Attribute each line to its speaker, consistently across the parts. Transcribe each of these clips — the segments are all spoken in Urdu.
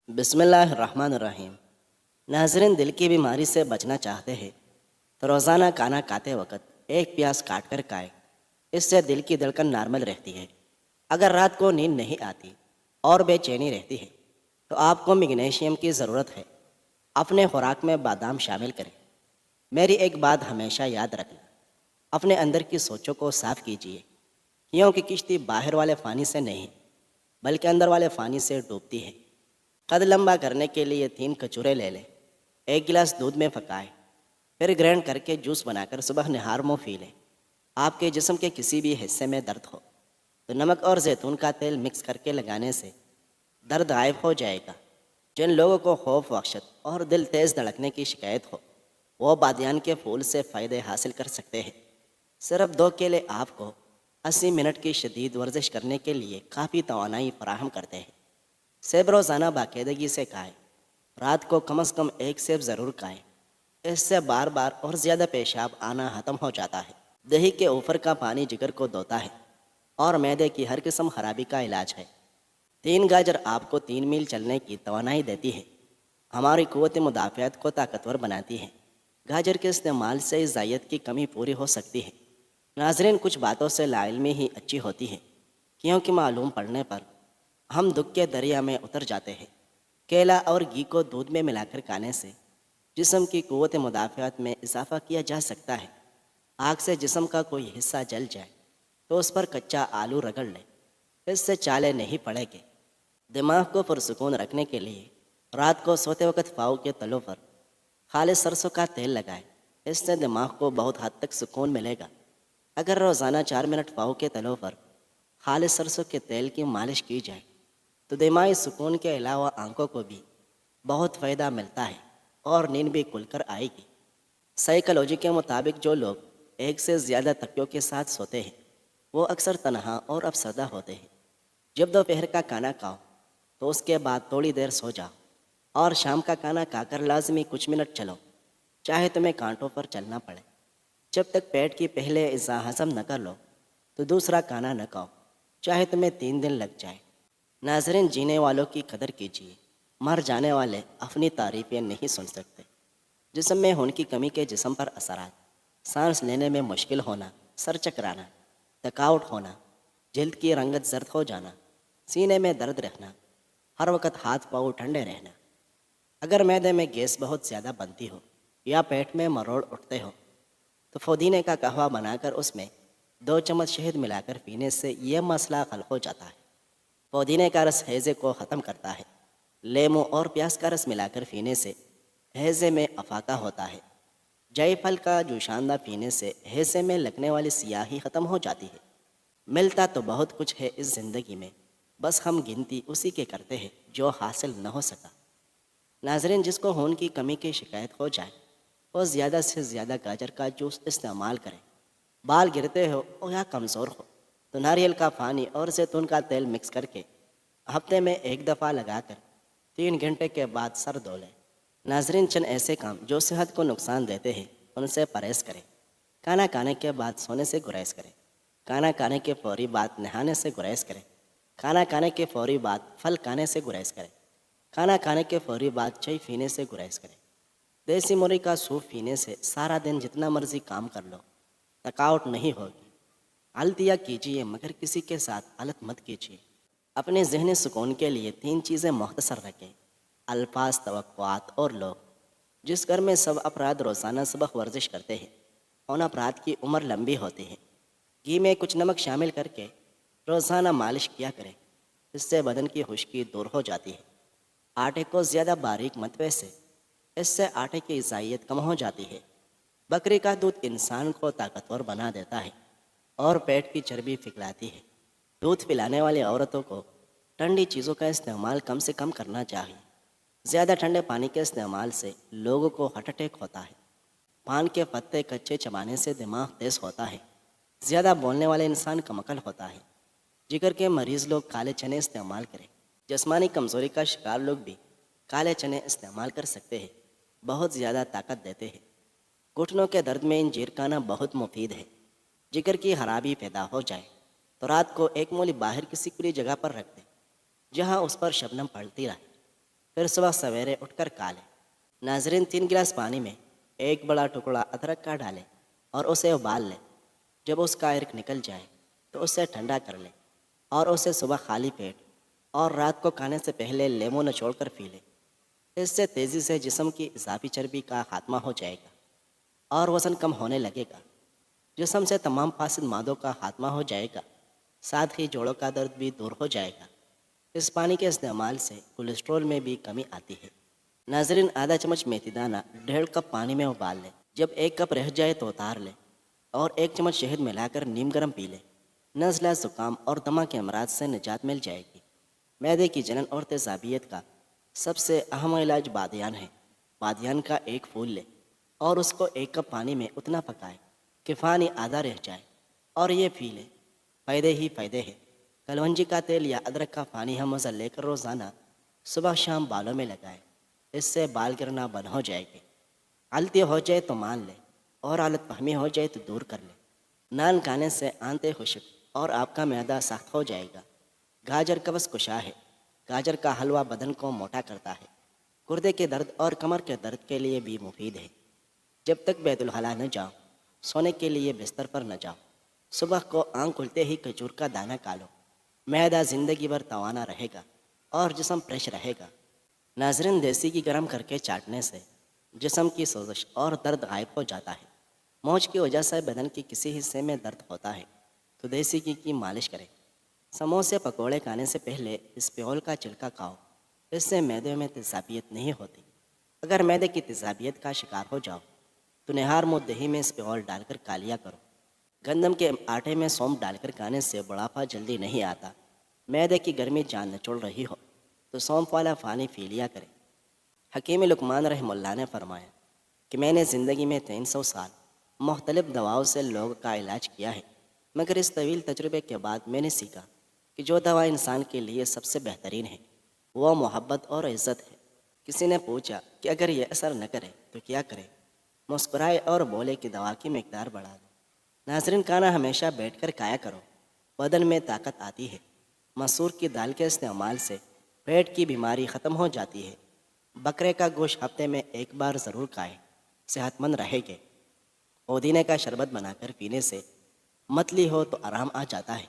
Speaker 1: بسم اللہ الرحمن الرحیم۔ ناظرین، دل کی بیماری سے بچنا چاہتے ہیں تو روزانہ کھانا کھاتے وقت ایک پیاز کاٹ کر کھائیں۔ اس سے دل کی دھڑکن نارمل رہتی ہے۔ اگر رات کو نیند نہیں آتی اور بے چینی رہتی ہے تو آپ کو میگنیشیم کی ضرورت ہے۔ اپنے خوراک میں بادام شامل کریں۔ میری ایک بات ہمیشہ یاد رکھنا، اپنے اندر کی سوچوں کو صاف کیجیے، کیونکہ کشتی باہر والے پانی سے نہیں بلکہ اندر والے پانی سے ڈوبتی ہے۔ قد لمبا کرنے کے لیے 3 کھجوریں لے لیں، ایک گلاس دودھ میں پکائیں، پھر گرینڈ کر کے جوس بنا کر صبح نہار منہ پی لیں۔ آپ کے جسم کے کسی بھی حصے میں درد ہو تو نمک اور زیتون کا تیل مکس کر کے لگانے سے درد غائب ہو جائے گا۔ جن لوگوں کو خوف، وحشت اور دل تیز دھڑکنے کی شکایت ہو وہ بادیان کے پھول سے فائدے حاصل کر سکتے ہیں۔ صرف 2 کیلے آپ کو 80 منٹ کی شدید ورزش کرنے کے لیے کافی توانائی فراہم کرتے ہیں۔ سیب روزانہ باقاعدگی سے کھائیں۔ رات کو کم از کم ایک سیب ضرور کھائیں۔ اس سے بار بار اور زیادہ پیشاب آنا ختم ہو جاتا ہے۔ دہی کے اوپر کا پانی جگر کو دھوتا ہے اور معدے کی ہر قسم خرابی کا علاج ہے۔ 3 گاجر آپ کو 3 میل چلنے کی توانائی دیتی ہے، ہماری قوت مدافعت کو طاقتور بناتی ہے۔ گاجر کے استعمال سے غذائیت کی کمی پوری ہو سکتی ہے۔ ناظرین، کچھ باتوں سے لا علمی ہی اچھی ہوتی ہے، کیونکہ معلوم پڑنے پر ہم دکھ کے دریا میں اتر جاتے ہیں۔ کیلا اور گھی کو دودھ میں ملا کر کھانے سے جسم کی قوت مدافعت میں اضافہ کیا جا سکتا ہے۔ آگ سے جسم کا کوئی حصہ جل جائے تو اس پر کچا آلو رگڑ لیں، اس سے چالے نہیں پڑے گے۔ دماغ کو پرسکون رکھنے کے لیے رات کو سوتے وقت پاؤں کے تلوں پر خالص سرسوں کا تیل لگائیں، اس سے دماغ کو بہت حد تک سکون ملے گا۔ اگر روزانہ 4 منٹ پاؤں کے تلوں پر خالص سرسوں کے تیل کی مالش کی جائے تو دماغی سکون کے علاوہ آنکھوں کو بھی بہت فائدہ ملتا ہے اور نیند بھی کھل کر آئے گی۔ سائیکالوجی کے مطابق جو لوگ ایک سے زیادہ تکیوں کے ساتھ سوتے ہیں وہ اکثر تنہا اور افسردہ ہوتے ہیں۔ جب دوپہر کا کھانا کھاؤ تو اس کے بعد تھوڑی دیر سو جاؤ اور شام کا کھانا کھا کر لازمی کچھ منٹ چلو، چاہے تمہیں کانٹوں پر چلنا پڑے۔ جب تک پیٹ کی پہلے غذا ہضم نہ کر لو تو دوسرا کھانا نہ کھاؤ، چاہے تمہیں 3 دن لگ جائے۔ ناظرین، جینے والوں کی قدر کیجیے، مر جانے والے اپنی تعریفیں نہیں سن سکتے۔ جسم میں خون کی کمی کے جسم پر اثرات، سانس لینے میں مشکل ہونا، سر چکرانا، تھکاوٹ ہونا، جلد کی رنگت زرد ہو جانا، سینے میں درد رہنا، ہر وقت ہاتھ پاؤں ٹھنڈے رہنا۔ اگر معدے میں گیس بہت زیادہ بنتی ہو یا پیٹ میں مروڑ اٹھتے ہو تو پودینے کا قہوہ بنا کر اس میں 2 چمچ شہد ملا کر پینے سے یہ مسئلہ حل ہو جاتا ہے۔ پودینے کا رس ہیضے کو ختم کرتا ہے۔ لیموں اور پیاز کا رس ملا کر پینے سے ہیضے میں افاقہ ہوتا ہے۔ جائی پھل کا جوشاندہ پینے سے ہیضے میں لگنے والی سیاہی ختم ہو جاتی ہے۔ ملتا تو بہت کچھ ہے اس زندگی میں، بس ہم گنتی اسی کے کرتے ہیں جو حاصل نہ ہو سکا۔ ناظرین، جس کو خون کی کمی کی شکایت ہو جائے وہ زیادہ سے زیادہ گاجر کا جوس استعمال کریں۔ بال گرتے ہو یا کمزور ہو تو ناریل کا پانی اور زیتون کا تیل مکس کر کے ہفتے میں ایک دفعہ لگا کر 3 گھنٹے کے بعد سر دھو لیں۔ ناظرین، چند ایسے کام جو صحت کو نقصان دیتے ہیں ان سے پرہیز کریں۔ کھانا کھانے کے بعد سونے سے گریز کریں۔ کھانا کھانے کے فوری بعد نہانے سے گریز کریں۔ کھانا کھانے کے فوری بعد پھل کھانے سے گریز کریں۔ کھانا کھانے کے فوری بعد چائے پینے سے گریز کریں۔ دیسی مرغی کا سوپ پینے سے سارا دن جتنا مرضی کام کر لو، تھکاوٹ نہیں ہوگی۔ غلطیاں کیجیے مگر کسی کے ساتھ غلط مت کیجیے۔ اپنے ذہنی سکون کے لیے 3 چیزیں مختصر رکھیں: الفاظ، توقعات اور لوگ۔ جس گھر میں سب افراد روزانہ صبح ورزش کرتے ہیں ان افراد کی عمر لمبی ہوتی ہے۔ گھی میں کچھ نمک شامل کر کے روزانہ مالش کیا کریں، اس سے بدن کی خشکی دور ہو جاتی ہے۔ آٹے کو زیادہ باریک مت پیسیں، اس سے آٹے کی غذائیت کم ہو جاتی ہے۔ بکری کا دودھ انسان کو طاقتور بنا دیتا ہے اور پیٹ کی چربی پگھلاتی ہے۔ دودھ پلانے والی عورتوں کو ٹھنڈی چیزوں کا استعمال کم سے کم کرنا چاہیے۔ زیادہ ٹھنڈے پانی کے استعمال سے لوگوں کو ہارٹ اٹیک ہوتا ہے۔ پان کے پتے کچے چبانے سے دماغ تیز ہوتا ہے۔ زیادہ بولنے والے انسان کم عقل ہوتا ہے۔ جگر کے مریض لوگ کالے چنے استعمال کریں۔ جسمانی کمزوری کا شکار لوگ بھی کالے چنے استعمال کر سکتے ہیں، بہت زیادہ طاقت دیتے ہیں۔ گھٹنوں کے درد میں انجیر کھانا بہت مفید ہے۔ جگر کی خرابی پیدا ہو جائے تو رات کو ایک مولی باہر کسی کھلی جگہ پر رکھ دیں جہاں اس پر شبنم پڑتی رہے۔ پھر صبح سویرے اٹھ کر کھا لیں۔ ناظرین، 3 گلاس پانی میں ایک بڑا ٹکڑا ادرک کا ڈالیں اور اسے ابال لیں۔ جب اس کا عرق نکل جائے تو اسے ٹھنڈا کر لیں اور اسے صبح خالی پیٹ اور رات کو کھانے سے پہلے لیموں نچوڑ کر پی لیں۔ اس سے تیزی سے جسم کی اضافی چربی کا خاتمہ ہو جائے گا اور وزن کم ہونے لگے گا۔ جسم سے تمام فاسد مادوں کا خاتمہ ہو جائے گا، ساتھ ہی جوڑوں کا درد بھی دور ہو جائے گا۔ اس پانی کے استعمال سے کولیسٹرول میں بھی کمی آتی ہے۔ ناظرین، آدھا چمچ میتھی دانہ 1.5 کپ پانی میں ابال لیں۔ جب 1 کپ رہ جائے تو اتار لیں اور 1 چمچ شہد ملا کر نیم گرم پی لیں۔ نزلہ، زکام اور دمہ کے امراض سے نجات مل جائے گی۔ معدے کی جلن اور تیزابیت کا سب سے اہم علاج بادیان ہے۔ بادیان کا ایک پھول لیں اور اس کو 1 کپ پانی میں اتنا پکائیں کہ پانی آدھا رہ جائے اور یہ پی لیں۔ فائدے ہی فائدے ہیں۔ کلونجی کا تیل یا ادرک کا پانی ہم مزہ لے کر روزانہ صبح شام بالوں میں لگائیں۔ اس سے بال گرنا بند ہو جائے گی۔ غلطی ہو جائے تو مان لیں اور غلط فہمی ہو جائے تو دور کر لیں۔ نان کھانے سے آنتیں خشک اور آپ کا معدہ سخت ہو جائے گا۔ گاجر قبض کشا ہے۔ گاجر کا حلوہ بدن کو موٹا کرتا ہے۔ گردے کے درد اور کمر کے درد کے لیے بھی مفید ہے۔ جب تک بیت الخلاء نہ جاؤ، سونے کے لیے بستر پر نہ جاؤ، صبح کو آنکھ کھلتے ہی کھجور کا دانہ کھا لو۔ معدہ زندگی بھر توانا رہے گا اور جسم فریش رہے گا۔ ناظرین، دیسی گھی گرم کر کے چاٹنے سے جسم کی سوزش اور درد غائب ہو جاتا ہے۔ موچ کی وجہ سے بدن کی کسی حصے میں درد ہوتا ہے تو دیسی گھی کی مالش کریں۔ سموسے پکوڑے کھانے سے پہلے اسپیول کا چھلکا کھاؤ۔ اس سے معدے میں تیزابیت نہیں ہوتی۔ اگر معدے کی تیزابیت کا شکار ہو جاؤ تو نہار منہ دہی میں اسپیول ڈال کر کھا لیا کرو۔ گندم کے آٹے میں سونف ڈال کر کھانے سے بڑھاپا جلدی نہیں آتا۔ معدے کی گرمی جان نچوڑ رہی ہو تو سونف والا پانی پی لیا کریں۔ حکیم لقمان رحمہ اللہ نے فرمایا کہ میں نے زندگی میں 300 سال مختلف دواؤں سے لوگوں کا علاج کیا ہے، مگر اس طویل تجربے کے بعد میں نے سیکھا کہ جو دوا انسان کے لیے سب سے بہترین ہے وہ محبت اور عزت ہے۔ کسی نے پوچھا کہ اگر یہ اثر نہ کرے تو کیا کرے؟ مسکرائے اور بولے کہ دوا کی مقدار بڑھا دو۔ ناظرین، کھانا ہمیشہ بیٹھ کر کھایا کرو، بدن میں طاقت آتی ہے۔ مسور کی دال کے استعمال سے پیٹ کی بیماری ختم ہو جاتی ہے۔ بکرے کا گوشت ہفتے میں 1 بار ضرور کھائیں، صحت مند رہے گے۔ پودینے کا شربت بنا کر پینے سے متلی ہو تو آرام آ جاتا ہے۔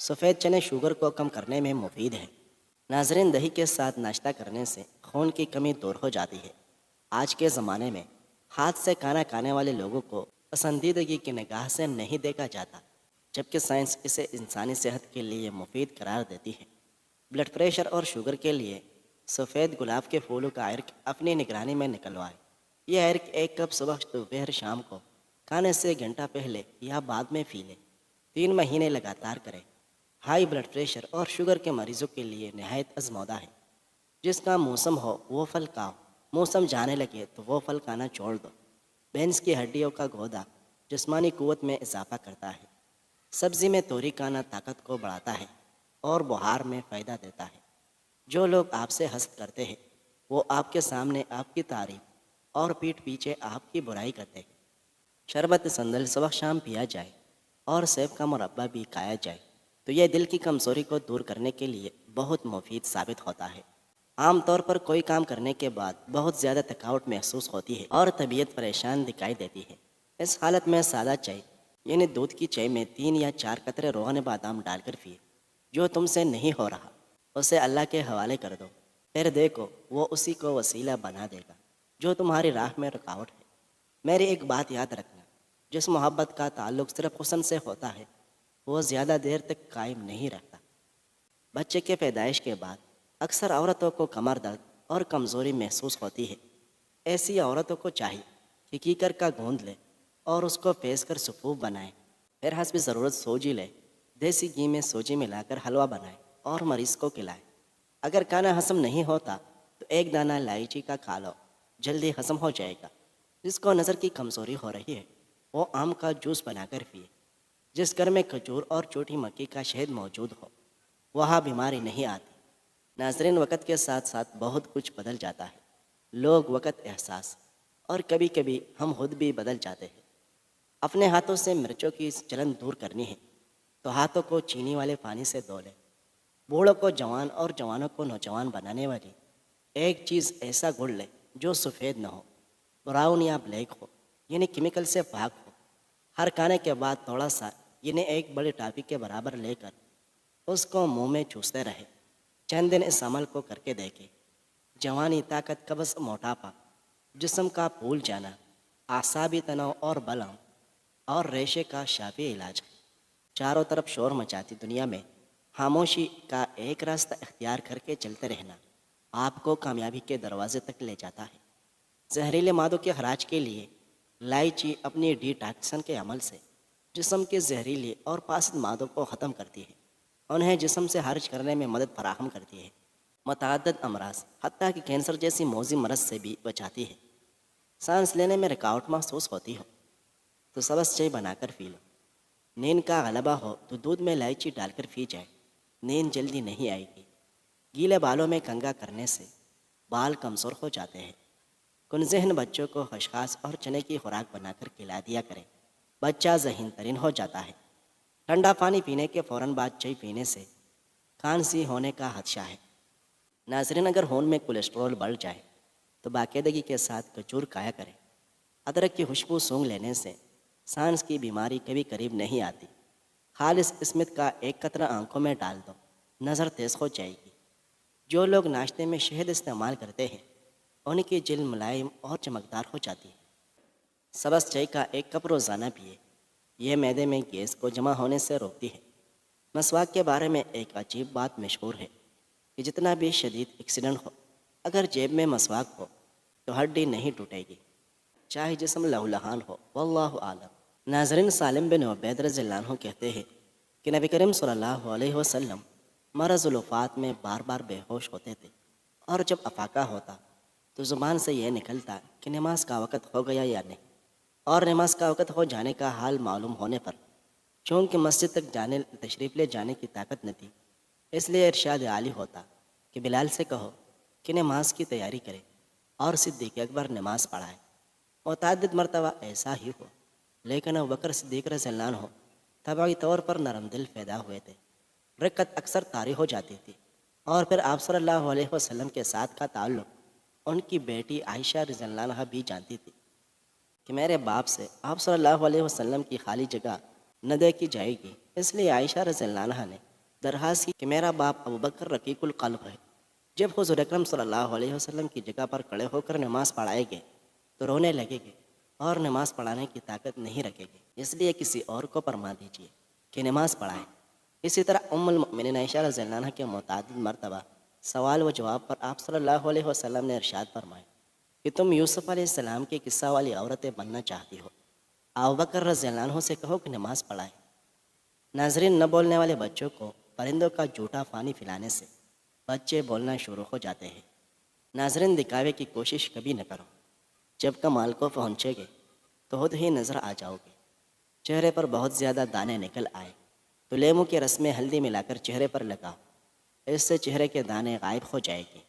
Speaker 1: سفید چنے شوگر کو کم کرنے میں مفید ہیں۔ ناظرین، دہی کے ساتھ ناشتہ کرنے سے خون کی کمی دور ہو جاتی ہے۔ آج کے زمانے میں ہاتھ سے کھانا کھانے والے لوگوں کو پسندیدگی کی نگاہ سے نہیں دیکھا جاتا، جبکہ سائنس اسے انسانی صحت کے لیے مفید قرار دیتی ہے۔ بلڈ پریشر اور شوگر کے لیے سفید گلاب کے پھولوں کا عرق اپنی نگرانی میں نکلوائے۔ یہ عرق 1 کپ صبح دوپہر شام کو کھانے سے گھنٹہ پہلے یا بعد میں پی لیں۔ 3 مہینے لگاتار کریں۔ ہائی بلڈ پریشر اور شوگر کے مریضوں کے لیے نہایت آزمودہ ہے۔ جس کا موسم ہو وہ پھل کھاؤ، موسم جانے لگے تو وہ پھل کھانا چھوڑ دو۔ بھینس کی ہڈیوں کا گودا جسمانی قوت میں اضافہ کرتا ہے۔ سبزی میں توری کھانا طاقت کو بڑھاتا ہے اور بہار میں فائدہ دیتا ہے۔ جو لوگ آپ سے حسد کرتے ہیں وہ آپ کے سامنے آپ کی تعریف اور پیٹھ پیچھے آپ کی برائی کرتے ہیں۔ شربت سندل صبح شام پیا جائے اور سیب کا مربع بھی کھایا جائے تو یہ دل کی کمزوری کو دور کرنے کے لیے بہت مفید ثابت ہوتا ہے۔ عام طور پر کوئی کام کرنے کے بعد بہت زیادہ تھکاوٹ محسوس ہوتی ہے اور طبیعت پریشان دکھائی دیتی ہے۔ اس حالت میں سادہ چائے یعنی دودھ کی چائے میں 3 یا 4 قطرے روغن بادام ڈال کر پیے۔ جو تم سے نہیں ہو رہا اسے اللہ کے حوالے کر دو، پھر دیکھو وہ اسی کو وسیلہ بنا دے گا جو تمہاری راہ میں رکاوٹ ہے۔ میری ایک بات یاد رکھنا، جس محبت کا تعلق صرف حسن سے ہوتا ہے وہ زیادہ دیر تک قائم نہیں رہتا۔ بچے کے پیدائش کے بعد اکثر عورتوں کو کمر درد اور کمزوری محسوس ہوتی ہے۔ ایسی عورتوں کو چاہیے کہ کیکر کا گوند لیں اور اس کو پیس کر سفوف بنائیں، پھر حسب ضرورت سوجی لیں، دیسی گھی میں سوجی ملا کر حلوہ بنائیں اور مریض کو کھلائیں۔ اگر کھانا ہضم نہیں ہوتا تو 1 دانہ الائچی کا کھا لو، جلدی ہضم ہو جائے گا۔ جس کو نظر کی کمزوری ہو رہی ہے وہ آم کا جوس بنا کر پیے۔ جس گھر میں کھجور اور چھوٹی مکئی کا شہد موجود ہو وہاں بیماری نہیں آتی۔ ناظرین، وقت کے ساتھ ساتھ بہت کچھ بدل جاتا ہے۔ لوگ، وقت، احساس اور کبھی کبھی ہم خود بھی بدل جاتے ہیں۔ اپنے ہاتھوں سے مرچوں کی جلن دور کرنی ہے تو ہاتھوں کو چینی والے پانی سے دھو لیں۔ بوڑھوں کو جوان اور جوانوں کو نوجوان بنانے والی ایک چیز ایسا گڑ لے جو سفید نہ ہو، براؤن یا بلیک ہو، یعنی کیمیکل سے پاک ہو۔ ہر کھانے کے بعد تھوڑا سا، یعنی ایک بڑی ٹافی کے برابر لے کر اس کو منہ میں چوستے رہے۔ چند دن اس عمل کو کر کے دیکھے۔ جوانی، طاقت، قبض، موٹاپا، جسم کا پھول جانا، اعصابی تناؤ اور بلم اور ریشے کا شافی علاج ہے۔ چاروں طرف شور مچاتی دنیا میں خاموشی کا ایک راستہ اختیار کر کے چلتے رہنا آپ کو کامیابی کے دروازے تک لے جاتا ہے۔ زہریلے مادوں کے خراج کے لیے الائچی اپنی ڈی ٹاکسن کے عمل سے جسم کے زہریلے اور فاسد مادوں کو ختم کرتی ہے، انہیں جسم سے خارج کرنے میں مدد فراہم کرتی ہے، متعدد امراض حتیٰ کہ کینسر جیسی موذی مرض سے بھی بچاتی ہے۔ سانس لینے میں رکاوٹ محسوس ہوتی ہو تو سبز چائے بنا کر پی لو۔ نیند کا غلبہ ہو تو دودھ میں الائچی ڈال کر پی جائے، نیند جلدی نہیں آئے گی۔ گیلے بالوں میں کنگھا کرنے سے بال کمزور ہو جاتے ہیں۔ کن ذہن بچوں کو خشخاش اور چنے کی خوراک بنا کر کھلا دیا کریں، بچہ ذہین ترین ہو جاتا ہے۔ ٹھنڈا پانی پینے کے فوراً بعد چائے پینے سے کھانسی ہونے کا خدشہ ہے۔ ناظرین، اگر خون میں کولیسٹرول بڑھ جائے تو باقاعدگی کے ساتھ کھجور کھایا کریں۔ ادرک کی خوشبو سونگھ لینے سے سانس کی بیماری کبھی قریب نہیں آتی۔ خالص اسمت کا ایک قطرہ آنکھوں میں ڈال دو، نظر تیز ہو جائے گی۔ جو لوگ ناشتے میں شہد استعمال کرتے ہیں ان کی جلد ملائم اور چمکدار ہو جاتی ہے۔ سبز چائے کا ایک کپ روزانہ پیے، یہ معدے میں گیس کو جمع ہونے سے روکتی ہے۔ مسواک کے بارے میں ایک عجیب بات مشہور ہے کہ جتنا بھی شدید ایکسیڈنٹ ہو، اگر جیب میں مسواک ہو تو ہڈی نہیں ٹوٹے گی، چاہے جسم لہولہان ہو، واللہ عالم۔ ناظرین، سالم بن عبید رضی اللہ عنہ کہتے ہیں کہ نبی کریم صلی اللہ علیہ وسلم مرض الوفات میں بار بار بے ہوش ہوتے تھے، اور جب افاقہ ہوتا تو زبان سے یہ نکلتا کہ نماز کا وقت ہو گیا یا نہیں، اور نماز کا وقت ہو جانے کا حال معلوم ہونے پر چونکہ مسجد تک تشریف لے جانے کی طاقت نہ تھی، اس لیے ارشاد عالی ہوتا کہ بلال سے کہو کہ نماز کی تیاری کرے اور صدیق اکبر نماز پڑھائے۔ متعدد مرتبہ ایسا ہی ہوا، لیکن ابوبکر صدیق رضی اللہ عنہ طبعی طور پر نرم دل پیدا ہوئے تھے۔ رکعت اکثر طاری ہو جاتی تھی، اور پھر آپ صلی اللہ علیہ وسلم کے ساتھ کا تعلق ان کی بیٹی عائشہ رضی اللہ عنہ بھی جانتی تھی کہ میرے باپ سے آپ صلی اللہ علیہ وسلم کی خالی جگہ نہ دیکھی جائے گی، اس لیے عائشہ رضی اللہ عنہ نے درخواست کی کہ میرا باپ ابوبکر رقیق القلب ہے، جب حضور اکرم صلی اللہ علیہ وسلم کی جگہ پر کھڑے ہو کر نماز پڑھائے گے تو رونے لگے گے اور نماز پڑھانے کی طاقت نہیں رکھے گے، اس لیے کسی اور کو فرما دیجیے کہ نماز پڑھائے۔ اسی طرح ام المؤمنین عائشہ رضی اللہ عنہ کے متعدد مرتبہ سوال و جواب پر آپ صلی اللہ علیہ وسلم نے ارشاد فرمایا کہ تم یوسف علیہ السلام کی قصہ والی عورتیں بننا چاہتی ہو، ابوبکر رضی اللہ عنہ سے کہو کہ نماز پڑھائے۔ ناظرین، نہ بولنے والے بچوں کو پرندوں کا جھوٹا پانی پلانے سے بچے بولنا شروع ہو جاتے ہیں۔ ناظرین، دکھاوے کی کوشش کبھی نہ کرو، جب کمال کو پہنچے گے تو خود ہی نظر آ جاؤ گے۔ چہرے پر بہت زیادہ دانے نکل آئے تو لیمو کے رس میں ہلدی ملا کر چہرے پر لگاؤ، اس سے چہرے کے دانے غائب ہو جائے گی۔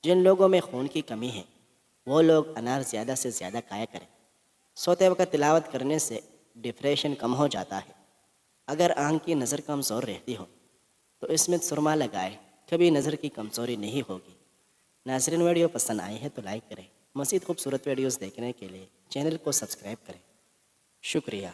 Speaker 1: جن لوگوں میں خون کی کمی ہے وہ لوگ انار زیادہ سے زیادہ کھایا کریں۔ سوتے وقت تلاوت کرنے سے ڈپریشن کم ہو جاتا ہے۔ اگر آنکھ کی نظر کمزور رہتی ہو تو اس میں سرما لگائے، کبھی نظر کی کمزوری نہیں ہوگی۔ ناظرین، ویڈیو پسند آئی ہے تو لائک کریں، مزید خوبصورت ویڈیوز دیکھنے کے لیے چینل کو سبسکرائب کریں۔ شکریہ۔